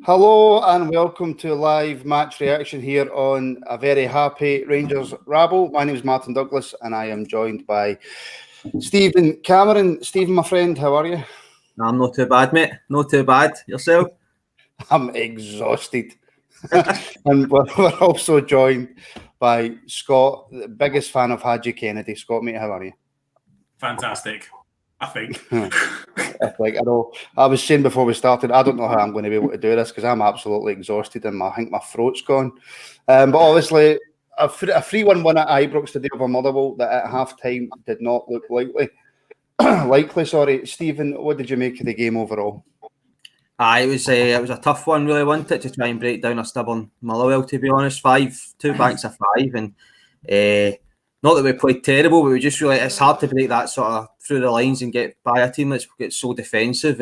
Hello and welcome to live match reaction here on a very happy Rangers Rabble. My name is Martin Douglas and I am joined by Stephen Cameron. Stephen, my friend, how are you? I'm not too bad, mate. Not too bad. Yourself? I'm exhausted. And we're also joined by Scott, the biggest fan of Hadji Kennedy. Scott, mate, how are you? Fantastic, I think. I know. I was saying before we started, I don't know how I'm going to be able to do this because I'm absolutely exhausted and I think my throat's gone. But obviously, a 3-1 win at Ibrox today over Motherwell that at half-time did not look likely. Stephen, what did you make of the game overall? It was a tough one, really, wasn't it, to try and break down a stubborn Motherwell, to be honest. 2 banks of 5, and not that we played terrible, but we just really, it's hard to break that sort of through the lines and get by a team that's so defensive.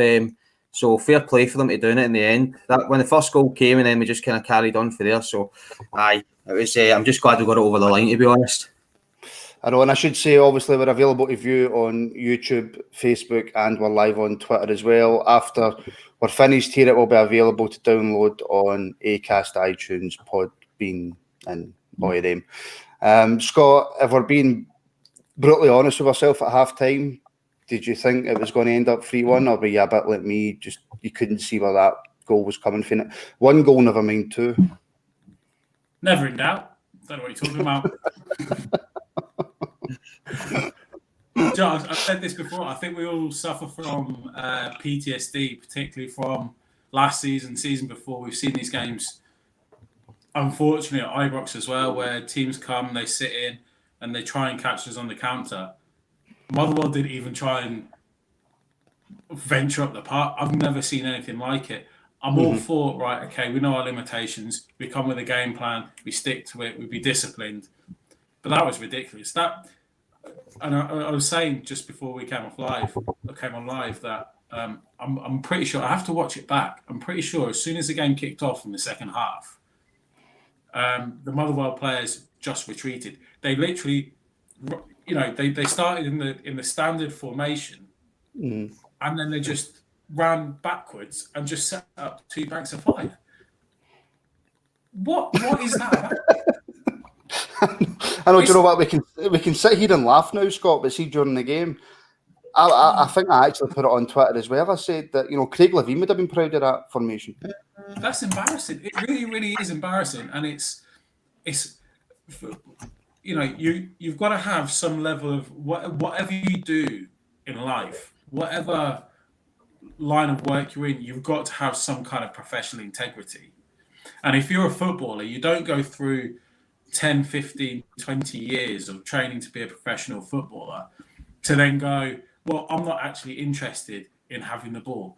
So fair play for them to doing it in the end. That when the first goal came, and then we just kind of carried on for there. So, it was. I'm just glad we got it over the line, to be honest. I know, and I should say, obviously, we're available to view on YouTube, Facebook, and we're live on Twitter as well. After we're finished here, it will be available to download on Acast, iTunes, Podbean, and all of them. Scott, if we're being brutally honest with ourselves at half-time, did you think it was going to end up 3-1, or were you a bit like me, just you couldn't see where that goal was coming from? 1 goal, never mind 2. Never in doubt. Don't know what you're talking about. John, I've said this before. I think we all suffer from PTSD, particularly from last season before. We've seen these games, unfortunately, at Ibrox as well, where teams come, they sit in, and they try and catch us on the counter. Motherwell didn't even try and venture up the park. I've never seen anything like it. I'm all for, right, okay, we know our limitations. We come with a game plan. We stick to it. We be disciplined. But that was ridiculous. And I was saying just before we came on live that I'm pretty sure, I have to watch it back. I'm pretty sure as soon as the game kicked off in the second half, the Motherwell players just retreated. They literally, they started in the standard formation, and then they just ran backwards and just set up 2 banks of 5. What is that about? I know. Do you know what? We can sit here and laugh now, Scott. But see, during the game, I think I actually put it on Twitter as well. I said that Craig Levine would have been proud of that formation. That's embarrassing. It really, really is embarrassing, and it's you've got to have some level of whatever you do in life, whatever line of work you're in, you've got to have some kind of professional integrity. And if you're a footballer, you don't go through 10, 15, 20 years of training to be a professional footballer to then go, well, I'm not actually interested in having the ball.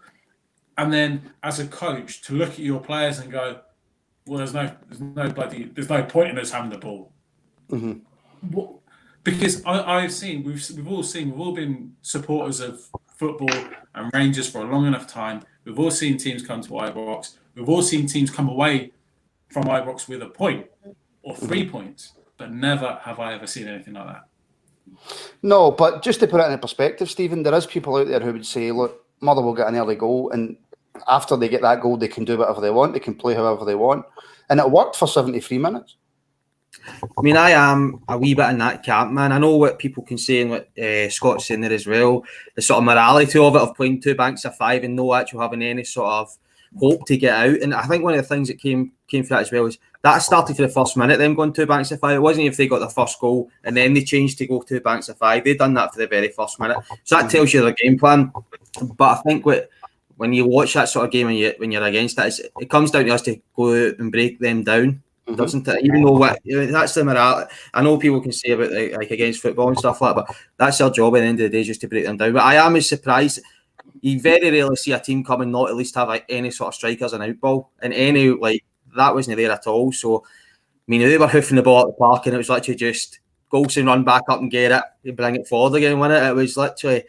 And then as a coach to look at your players and go, well, there's no point in us having the ball. Because we've all been supporters of football and Rangers for a long enough time. We've all seen teams come to Ibrox. We've all seen teams come away from Ibrox with a point or 3 points, but never have I ever seen anything like that. No, but just to put it in perspective, Stephen, there is people out there who would say, look, Motherwell get an early goal, and after they get that goal, they can do whatever they want. They can play however they want. And it worked for 73 minutes. I mean, I am a wee bit in that camp, man. I know what people can say and what Scott's saying there as well. The sort of morality of it, of playing 2 banks of 5 and no actually having any sort of hope to get out. And I think one of the things that came for that as well is that started for the first minute, them going 2 banks of 5. It wasn't if they got their first goal and then they changed to go 2 banks of 5. They'd done that for the very first minute. So that tells you their game plan. But I think when you watch that sort of game and when you're against it, it comes down to us to go out and break them down. Doesn't it? Even though that's the morale. I know people can say about like against football and stuff like that, but that's their job at the end of the day, just to break them down. But I am as surprised. You very rarely see a team come and not at least have like any sort of strikers and outball, and any that wasn't there at all. So I mean, they were hoofing the ball at the park, and it was literally just Golson run back up and get it, and bring it forward again, win it. It was literally.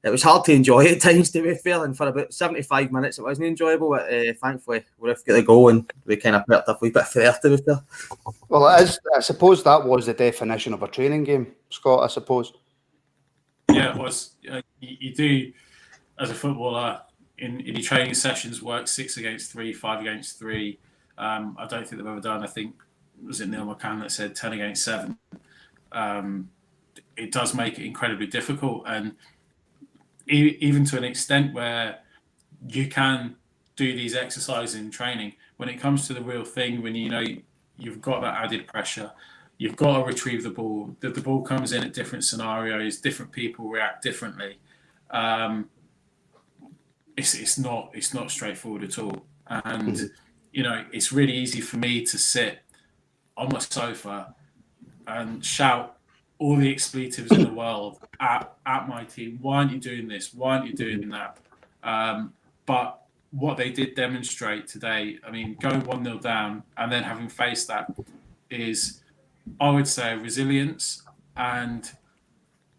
It was hard to enjoy at times, to be fair, and for about 75 minutes it wasn't enjoyable, but thankfully we got the goal and we kind of perked up a wee bit further, to be fair. Well, it is. I suppose that was the definition of a training game, Scott, I suppose. Yeah, it was. You do, as a footballer, in your training sessions work 6 against 3, 5 against 3. I don't think they've ever done. I think was it Neil McCann that said 10 against 7. It does make it incredibly difficult, and even to an extent where you can do these exercises in training. When it comes to the real thing, when you know you've got that added pressure, you've got to retrieve the ball. The ball comes in at different scenarios, different people react differently. It's not straightforward at all, and it's really easy for me to sit on my sofa and shout all the expletives in the world at my team. Why aren't you doing this? Why aren't you doing that? But what they did demonstrate today, I mean, going 1-0 down and then having faced that is, I would say, resilience and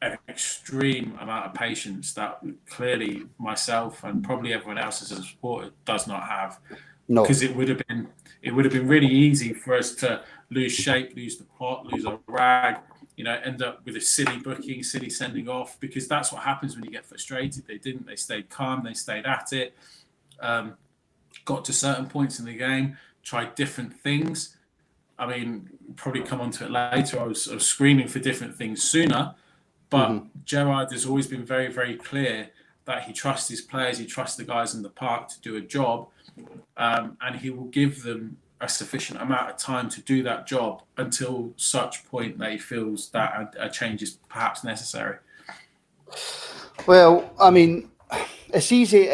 an extreme amount of patience that clearly myself and probably everyone else as a supporter does not have. No, because it would have been really easy for us to lose shape, lose the plot, lose our rag, end up with a silly booking, silly sending off, because that's what happens when you get frustrated. They didn't. They stayed calm. They stayed at it. Got to certain points in the game, tried different things. I mean, probably come on to it later. I was screaming for different things sooner, but Gerrard has always been very, very clear that he trusts his players, he trusts the guys in the park to do a job, and he will give them a sufficient amount of time to do that job until such point that he feels that a change is perhaps necessary. Well, I mean, it's easy.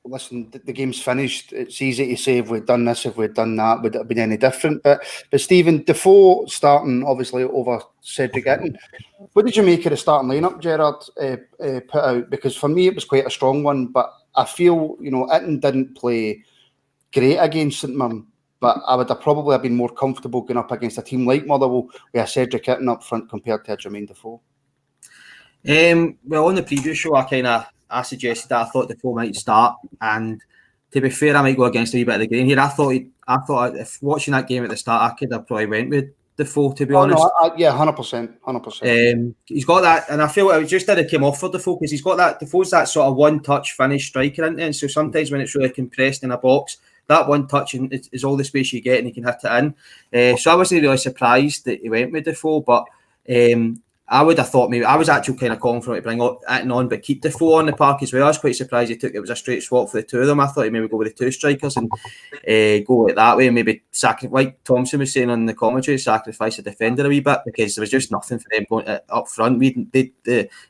Listen, the game's finished. It's easy to say if we'd done this, if we'd done that, would it have been any different? But Stephen, Defoe starting obviously over Cedric Itten. What did you make of the starting lineup Gerrard put out? Because for me, it was quite a strong one. But I feel Itten didn't play great against St Mirren. But I would have probably been more comfortable going up against a team like Motherwell with a Cedric Itten up front compared to a Jermaine Defoe. Well, on the previous show, I suggested that I thought Defoe might start, and to be fair, I might go against a wee bit of the grain here. I thought if watching that game at the start, I could have probably went with Defoe, to be honest. No, yeah, 100%. He's got that, and I feel it just did it came off for Defoe because he's got that. Defoe's that sort of one-touch finish striker, and so sometimes when it's really compressed in a box, that one touch is all the space you get, and he can hit it in. So I wasn't really surprised that he went with Defoe, but I would have thought maybe I was actually kind of confident to bring Itten on, but keep Defoe on the park as well. I was quite surprised it was a straight swap for the two of them. I thought he'd maybe go with the two strikers and go it that way, and maybe like Thompson was saying on the commentary, sacrifice the defender a wee bit because there was just nothing for them going up front. The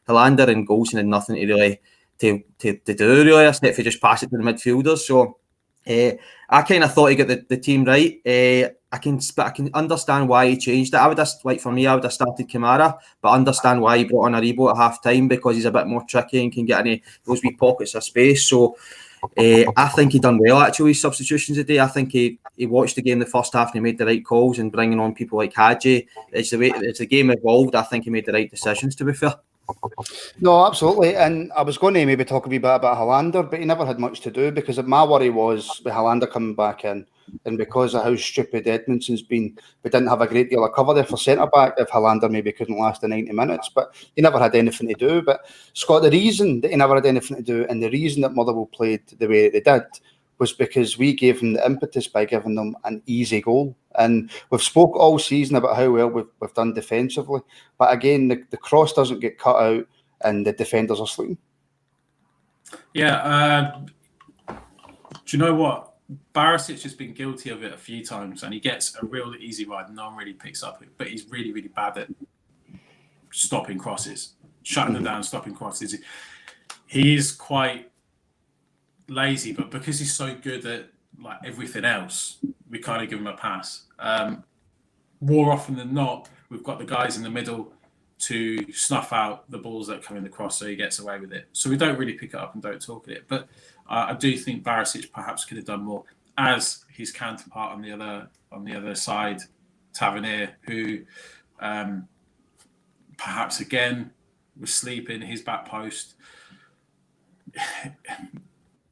Helander and Golson had nothing to really to do really, except for just pass it to the midfielders. So I kind of thought he got the team right. I can understand why he changed it. I would have started Kamara, but understand why he brought on Aribo at half time because he's a bit more tricky and can get in those wee pockets of space. So I think he done well actually with substitutions today. I think he watched the game the first half and he made the right calls, and bringing on people like Hadji. As the game evolved, I think he made the right decisions, to be fair. No, absolutely. And I was going to maybe talk a wee bit about Helander, but he never had much to do because my worry was with Helander coming back in, and because of how stupid Edmondson's been, we didn't have a great deal of cover there for centre-back if Helander maybe couldn't last the 90 minutes, but he never had anything to do. But Scott, the reason that he never had anything to do and the reason that Motherwell played the way they did was because we gave them the impetus by giving them an easy goal. And we've spoke all season about how well we've done defensively. But again, the cross doesn't get cut out and the defenders are sleeping. Yeah. Do you know what? Barisic has been guilty of it a few times, and he gets a real easy ride and no one really picks up it. But he's really, really bad at stopping crosses, shutting them down, stopping crosses. He's quite lazy, but because he's so good at like everything else, we kind of give him a pass. More often than not, we've got the guys in the middle to snuff out the balls that come in the cross, so he gets away with it. So we don't really pick it up and don't talk at it. But I do think Barisic perhaps could have done more, as his counterpart on the other side, Tavernier, who perhaps again was sleeping his back post.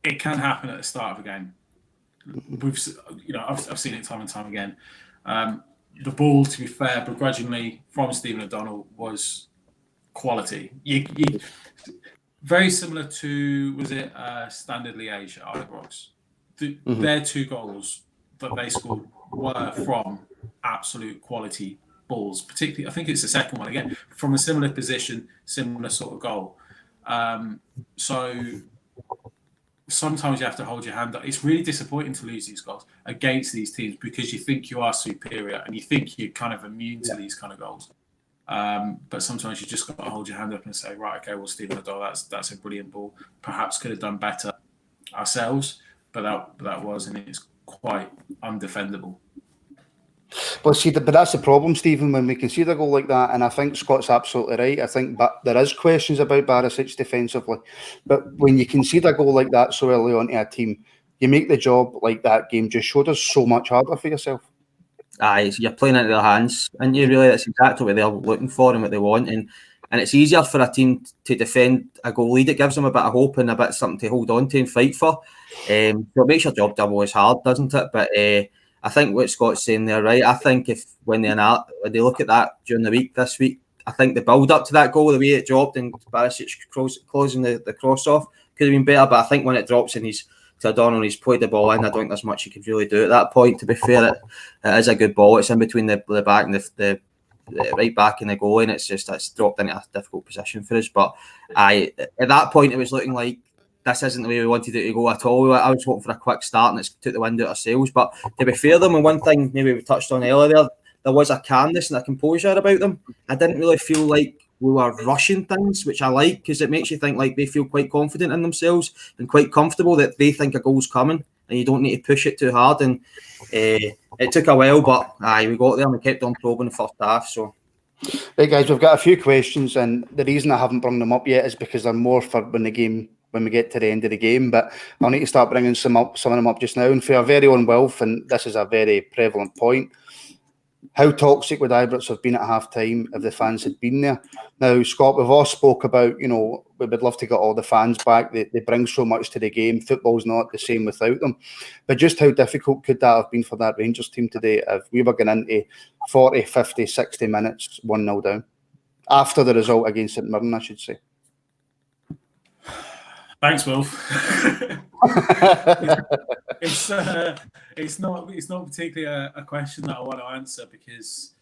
It can happen at the start of a game. I've seen it time and time again. The ball, to be fair, begrudgingly from Stephen O'Donnell was quality. very similar to, was it Standard Liège at Ibrox? Their 2 goals that they scored were from absolute quality balls. Particularly, I think it's the second one again from a similar position, similar sort of goal. So sometimes you have to hold your hand up. It's really disappointing to lose these goals against these teams because you think you are superior and you think you're kind of immune to these kind of goals. But sometimes you just got to hold your hand up and say, right, okay, well, Stephen Adol, that's a brilliant ball. Perhaps could have done better ourselves, but that was, and it's quite undefendable. Well, see, but that's the problem, Stephen, when we concede a goal like that, and I think Scott's absolutely right. I think there is questions about Barisic defensively, but when you concede a goal like that so early on to a team, you make the job like that game just showed us so much harder for yourself. Aye, so you're playing into their hands, and you really, that's exactly what they're looking for and what they want, and it's easier for a team to defend a goal lead. It gives them a bit of hope and a bit of something to hold on to and fight for. So it makes your job double as hard, doesn't it? But I think what Scott's saying there, right? I think when they look at that during the week this week, I think the build up to that goal, the way it dropped and Barisic closing the cross off could have been better. But I think when it drops and he's played the ball in, I don't think there's much he could really do at that point. To be fair, it is a good ball. It's in between the back and the right back and the goal, and it's dropped into a difficult position for us. But at that point, it was looking like this isn't the way we wanted it to go at all. I was hoping for a quick start and it's took the wind out of sails. But to be fair to them, and one thing maybe we touched on earlier, there was a calmness and a composure about them. I didn't really feel like we were rushing things, which I like because it makes you think like they feel quite confident in themselves and quite comfortable that they think a goal's coming and you don't need to push it too hard. And it took a while, but we got there and we kept on probing the first half. So. Right, guys, we've got a few questions, and the reason I haven't brought them up yet is because they're more for when we get to the end of the game. But I'll need to start bringing some of them up just now. And for our very own wealth, and this is a very prevalent point, how toxic would Ibrox have been at half-time if the fans had been there? Now, Scott, we've all spoke about, we would love to get all the fans back. They bring so much to the game. Football's not the same without them. But just how difficult could that have been for that Rangers team today if we were going into 40, 50, 60 minutes 1-0 down? After the result against St Mirren, I should say. Thanks, Wolf. It's not particularly a question that I want to answer because,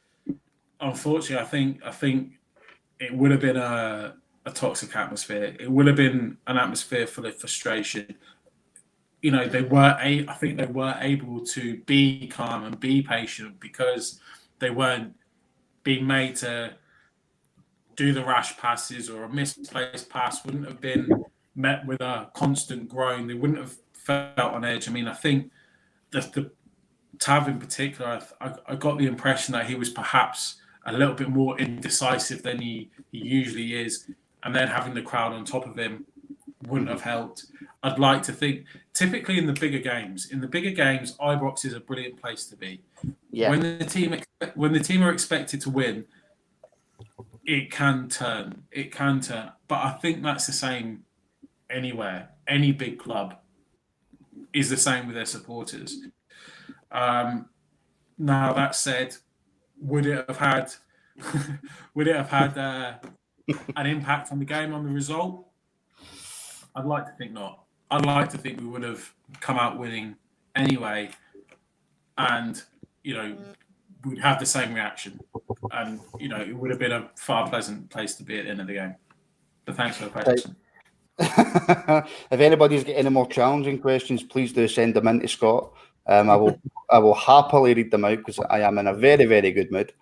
unfortunately, I think it would have been a toxic atmosphere. It would have been an atmosphere full of frustration. They were able to be calm and be patient because they weren't being made to do the rash passes, or a misplaced pass wouldn't have been met with a constant groan. They wouldn't have felt on edge. I mean, I think the Tav in particular, I got the impression that he was perhaps a little bit more indecisive than he usually is, and then having the crowd on top of him wouldn't have helped. I'd like to think, typically in the bigger games, Ibrox is a brilliant place to be. Yeah. When the team are expected to win, it can turn. But I think that's the same anywhere. Any big club is the same with their supporters. Now that said, would it have had an impact on the game, on the result? I'd like to think not. I'd like to think we would have come out winning anyway, and we'd have the same reaction, and it would have been a far pleasant place to be at the end of the game. But thanks for the question. If anybody's got any more challenging questions, please do send them in to Scott. I will happily read them out because I am in a very, very good mood.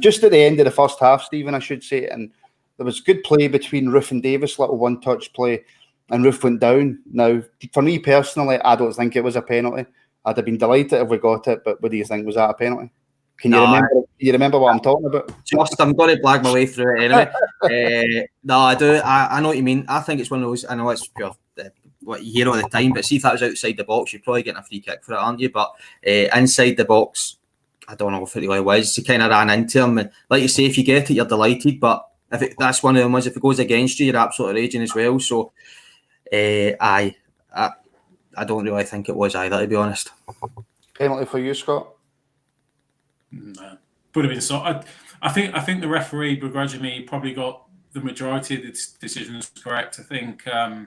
Just at the end of the first half, Stephen, I should say, and there was good play between Roof and Davis, little one-touch play, and Roof went down. Now, for me personally, I don't think it was a penalty. I'd have been delighted if we got it, but what do you think? Was that a penalty? Can you remember what I'm talking about? I'm going to blag my way through it anyway. No, I do. I know what you mean. I think it's one of those. I know it's pure what you hear all the time, but see if that was outside the box, you're probably getting a free kick for it, aren't you? But inside the box, I don't know if it really was. He kind of ran into him, and like you say, if you get it, you're delighted. But that's one of them ones. If it goes against you, you're absolutely raging as well. So, I don't really think it was either, to be honest. Penalty for you, Scott? No, would have been so. I think the referee begrudgingly probably got the majority of the decision was correct. I think the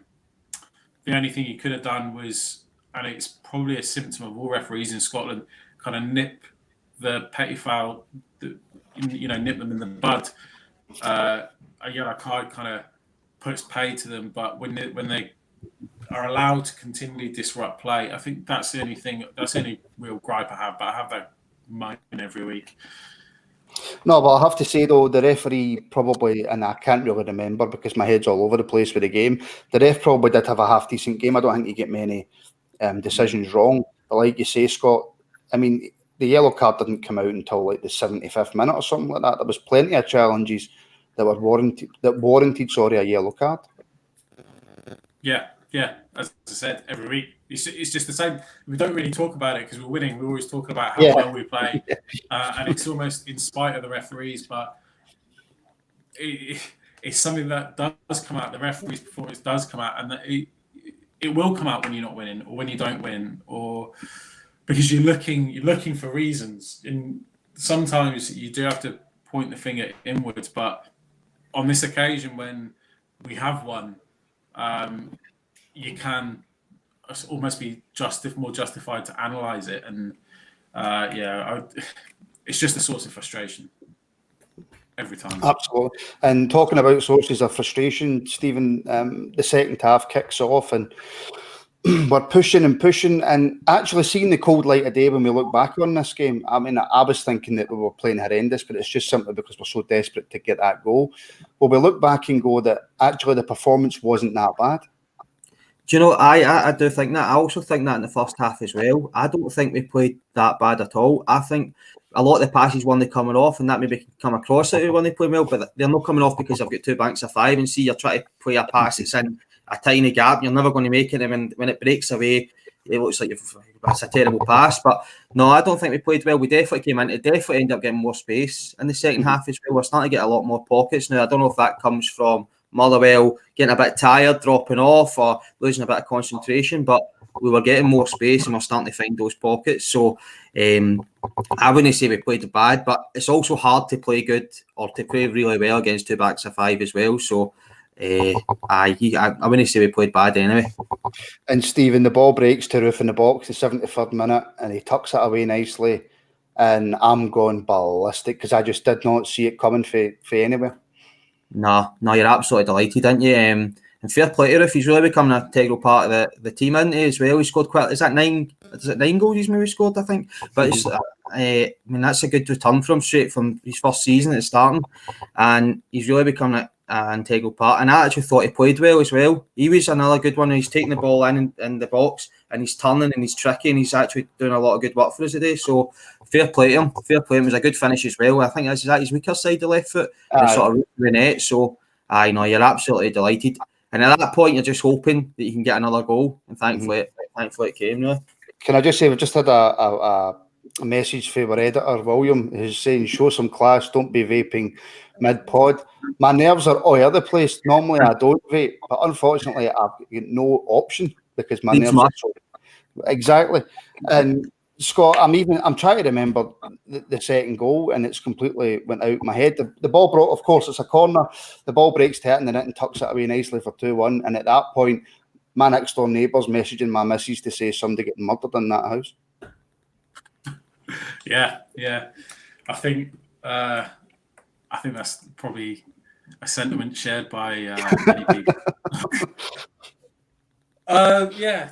only thing he could have done was, and it's probably a symptom of all referees in Scotland, kind of nip the petty foul, nip them in the bud. A yellow card kind of puts pay to them, but when they are allowed to continually disrupt play, I think that's the only real gripe I have. But I have that moan every week. No, but I have to say though, the referee probably, and I can't really remember because my head's all over the place with the game. The ref probably did have a half decent game. I don't think he get many decisions wrong. But like you say, Scott, I mean, the yellow card didn't come out until like the 75th minute or something like that. There was plenty of challenges that warranted a yellow card. Yeah. As I said, every week it's just the same. We don't really talk about it because we're winning. We always talk about how well we play, and it's almost in spite of the referees. But it's something that does come out. The referees' performance does come out, and it will come out when you're not winning or when you don't win, or because you're looking for reasons. And sometimes you do have to point the finger inwards. But on this occasion, when we have won, you can almost be more justified to analyse it, and it's just a source of frustration every time. Absolutely. And talking about sources of frustration, Stephen, the second half kicks off, and we're pushing, and actually seeing the cold light of day when we look back on this game. I mean, I was thinking that we were playing horrendous, but it's just simply because we're so desperate to get that goal. Well, we look back and go that actually the performance wasn't that bad. Do you know, I do think that. I also think that in the first half as well. I don't think we played that bad at all. I think a lot of the passes when they're coming off, and that maybe can come across it when they play well, but they're not coming off because I've got 2 banks of 5, and see, you're trying to play a pass that's in a tiny gap, you're never going to make it, and when it breaks away, it looks like it's a terrible pass. But no, I don't think we played well. We definitely came in, it definitely ended up getting more space in the second half as well. We're starting to get a lot more pockets now. I don't know if that comes from Motherwell getting a bit tired, dropping off, or losing a bit of concentration, but we were getting more space and we're starting to find those pockets. So I wouldn't say we played bad, but it's also hard to play good or to play really well against 2 backs of 5 as well. So I wouldn't say we played bad anyway. And Stephen, the ball breaks to Roof in the box, the 73rd minute, and he tucks it away nicely, and I'm going ballistic because I just did not see it coming for anywhere. No, you're absolutely delighted, aren't you? And fair play to Roof, he's really become an integral part of the team, isn't he, as well? He scored is it 9 goals he's maybe scored, I think? But it's, I mean, that's a good return straight from his first season at starting, and he's really become an integral part. And I actually thought he played well as well. He was another good one. He's taking the ball in the box, and he's turning and he's tricky, and he's actually doing a lot of good work for us today. So fair play to him. It was a good finish as well. I think is that his weaker side, the left foot, and sort of the net. So I know you're absolutely delighted. And at that point, you're just hoping that you can get another goal, and thankfully it came. Really. Can I just say, we just had a message from our editor, William, who's saying, show some class, don't be vaping mid-pod. My nerves are all over the place. Normally I don't vape, but unfortunately I've got no option because my nerves are so... Exactly. And Scott, I'm trying to remember the second goal, and it's completely went out of my head. The ball brought, of course, it's a corner. The ball breaks to it and the net and tucks it away nicely for 2-1. And at that point, my next door neighbour's messaging my missus to say somebody getting murdered in that house. Yeah. I think that's probably a sentiment shared by many people. Yeah.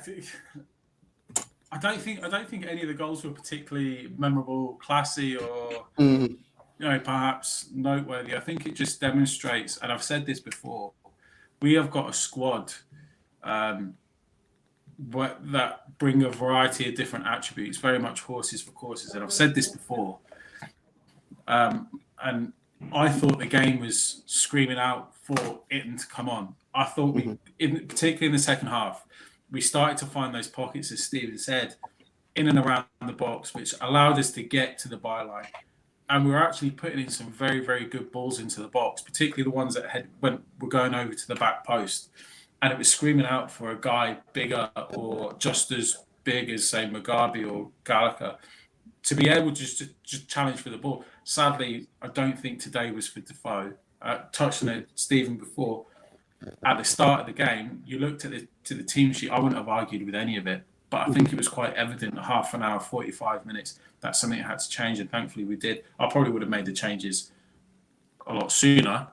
I don't think any of the goals were particularly memorable, classy, or perhaps noteworthy. I think it just demonstrates, and I've said this before, we have got a squad that bring a variety of different attributes, very much horses for courses. And I've said this before, and I thought the game was screaming out for it to come on. I thought particularly in the second half, we started to find those pockets, as Stephen said, in and around the box, which allowed us to get to the byline. And we were actually putting in some very, very good balls into the box, particularly the ones that were going over to the back post. And it was screaming out for a guy bigger or just as big as, say, Mugabe or Gallagher to be able to just challenge for the ball. Sadly, I don't think today was for Defoe. touched on it, Stephen, before. At the start of the game, you looked at the team sheet. I wouldn't have argued with any of it, but I think it was quite evident, half an hour, 45 minutes, that something had to change, and thankfully we did. I probably would have made the changes a lot sooner,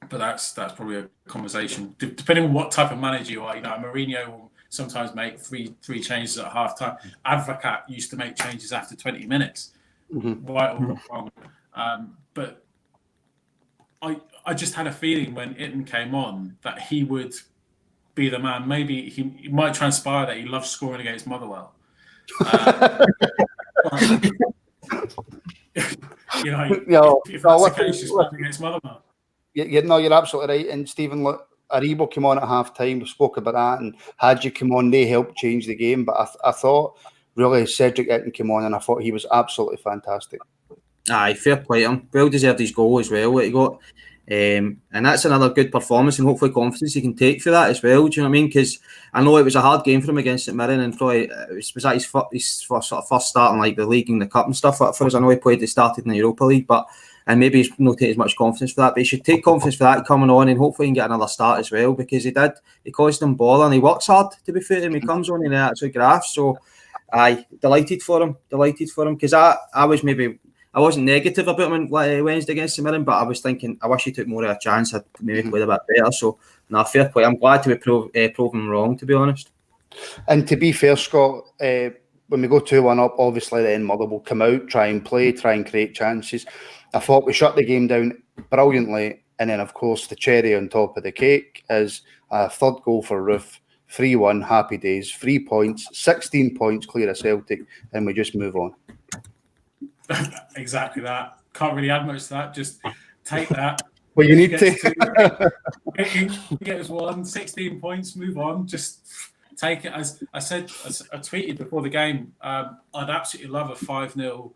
but that's probably a conversation. Depending on what type of manager you are, Mourinho will sometimes make three changes at half time. Advocat used to make changes after 20 minutes, right or wrong. But I just had a feeling when Itten came on that he would be the man. Maybe he might transpire that he loves scoring against Motherwell. If that's the case, he's playing against Motherwell. You're absolutely right. And Stephen, look, Aribo came on at half time. We spoke about that, and had you come on, they helped change the game. But I thought really Cedric Itten came on, and I thought he was absolutely fantastic. Aye, fair play to him. Well deserved his goal as well, what he got. And that's another good performance, and hopefully confidence he can take for that as well. Do you know what I mean? Because I know it was a hard game for him against St Mirren, and probably was that his first start in like the league and the cup and stuff. For us, I know he started in the Europa League, and maybe he's not taking as much confidence for that. But he should take confidence for that coming on, and hopefully he can get another start as well, because he caused them bother, and he works hard. To be fair to him, he comes on and he actually grafts. So, aye, delighted for him, because I wasn't negative about him on Wednesday against St Mirren, but I was thinking I wish he took more of a chance, had maybe played a bit better. So, fair play. I'm glad to be proven wrong, to be honest. And to be fair, Scott, when we go 2-1 up, obviously then Motherwell will come out, try and play, try and create chances. I thought we shut the game down brilliantly, and then of course the cherry on top of the cake is a third goal for Roof. 3-1, happy days, 3 points, 16 points clear of Celtic, and we just move on. Exactly that. Can't really add much to that. Just take that. Well, you need to. Get us 16 points, move on. Just take it. As I said, I tweeted before the game, I'd absolutely love a 5-0,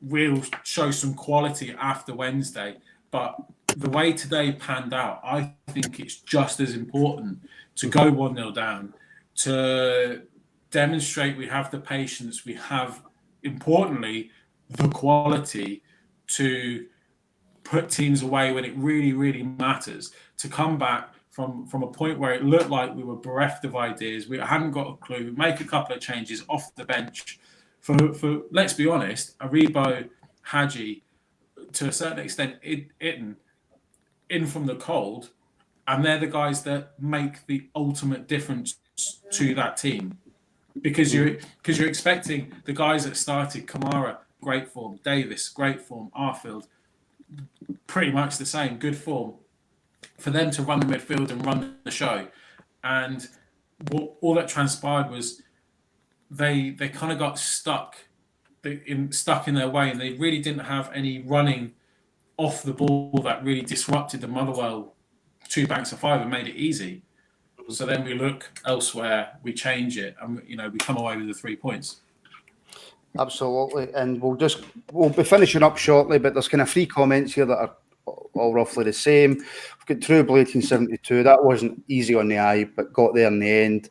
real show some quality after Wednesday. But the way today panned out, I think it's just as important to go 1-0 down, to demonstrate we have the patience, we have, importantly, the quality to put teams away when it really, really matters, to come back from a point where it looked like we were bereft of ideas, we hadn't got a clue, make a couple of changes off the bench. For let's be honest, Aribo, Hadji, to a certain extent, Itten, in from the cold, and they're the guys that make the ultimate difference to that team. Because you're expecting the guys that started, Kamara, great form, Davis, great form, Arfield, pretty much the same, good form, for them to run the midfield and run the show. And all that transpired was they kind of got stuck in their way, and they really didn't have any running off the ball that really disrupted the Motherwell 2 banks of 5 and made it easy. So then we look elsewhere, we change it, and we come away with the 3 points. Absolutely, and we'll be finishing up shortly, but there's kind of 3 comments here that are all roughly the same. We've got True Blade 1872. That wasn't easy on the eye, but got there in the end.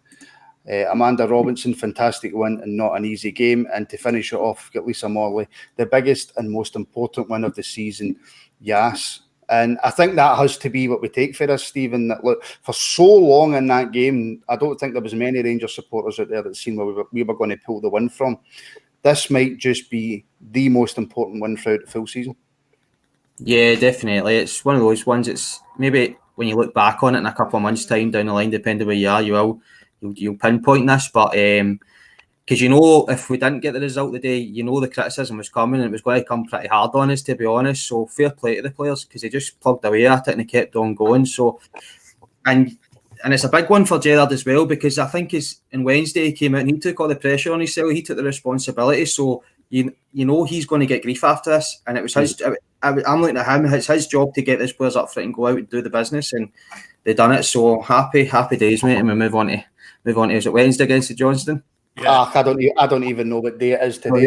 Amanda Robinson, fantastic win and not an easy game. And to finish it off, we've got Lisa Morley, the biggest and most important win of the season. Yes. And I think that has to be what we take for us, Stephen. That look, for so long in that game, I don't think there was many Rangers supporters out there that seen where we were going to pull the win from. This might just be the most important win throughout the full season. Yeah, definitely. It's one of those ones. It's maybe when you look back on it in a couple of months' time down the line, depending where you are, you'll pinpoint this. But because if we didn't get the result today, the criticism was coming, and it was going to come pretty hard on us, to be honest. So fair play to the players, because they just plugged away at it and they kept on going. So and it's a big one for Gerrard as well, because I think on Wednesday he came out and he took all the pressure on himself. He took the responsibility. So he's going to get grief after this, and it was his. I'm looking at him. It's his job to get these players up front and go out and do the business, and they done it. So happy days, mate. And we move on to. Is it Wednesday against the Johnston? Yeah. I don't even know what day it is today.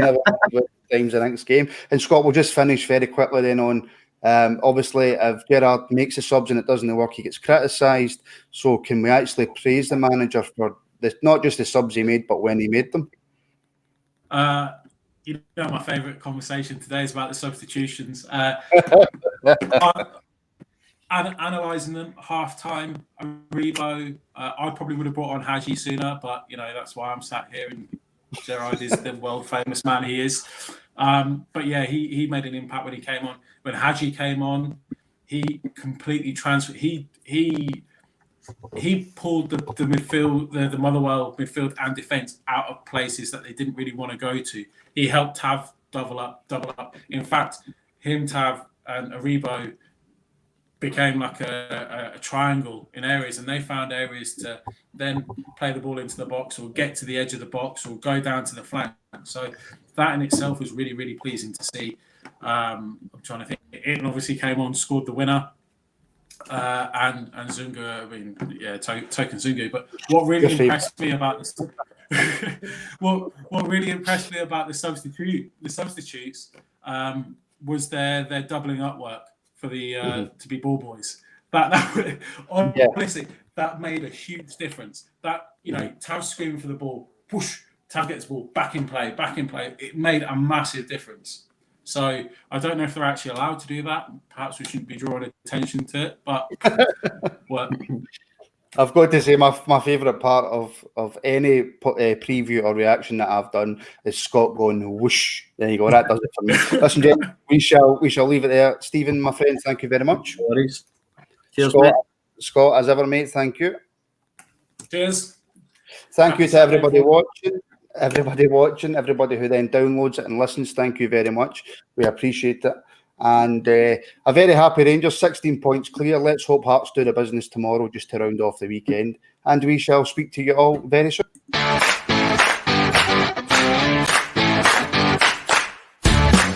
Times the next game. And Scott, we'll just finish very quickly then on. Obviously, if Gerrard makes the subs and it doesn't work, he gets criticised. So can we actually praise the manager for not just the subs he made, but when he made them? My favourite conversation today is about the substitutions. analysing them, half-time, Aribo, I probably would have brought on Haji sooner, but, that's why I'm sat here, and Gerard is the world-famous man he is. But, yeah, he made an impact when he came on. When Haji came on, he completely transferred. He pulled the midfield, the Motherwell midfield and defence out of places that they didn't really want to go to. He helped Tav double up. In fact, him, Tav, and Aribo became like a triangle in areas, and they found areas to then play the ball into the box or get to the edge of the box or go down to the flank. So that in itself was really, really pleasing to see. I'm trying to think. It obviously came on, scored the winner. And Zungu, Token Zungu. But what really impressed me about this, what really impressed me about the substitutes was their doubling up work for the to be ball boys. That honestly, that made a huge difference. That Tav screaming for the ball, push, Tav gets the ball, back in play. It made a massive difference. So I don't know if they're actually allowed to do that. Perhaps we shouldn't be drawing attention to it. But I've got to say, my favourite part of any preview or reaction that I've done is Scott going whoosh. There you go. That does it for me. Listen, Jen, we shall leave it there. Stephen, my friend, thank you very much. No worries. Cheers, Scott, as ever, mate. Thank you. Cheers. Thank you to everybody watching. Everybody who then downloads it and listens, thank you very much. We appreciate it. And a very happy Rangers, 16 points clear. Let's hope Hearts do the business tomorrow just to round off the weekend. And we shall speak to you all very soon.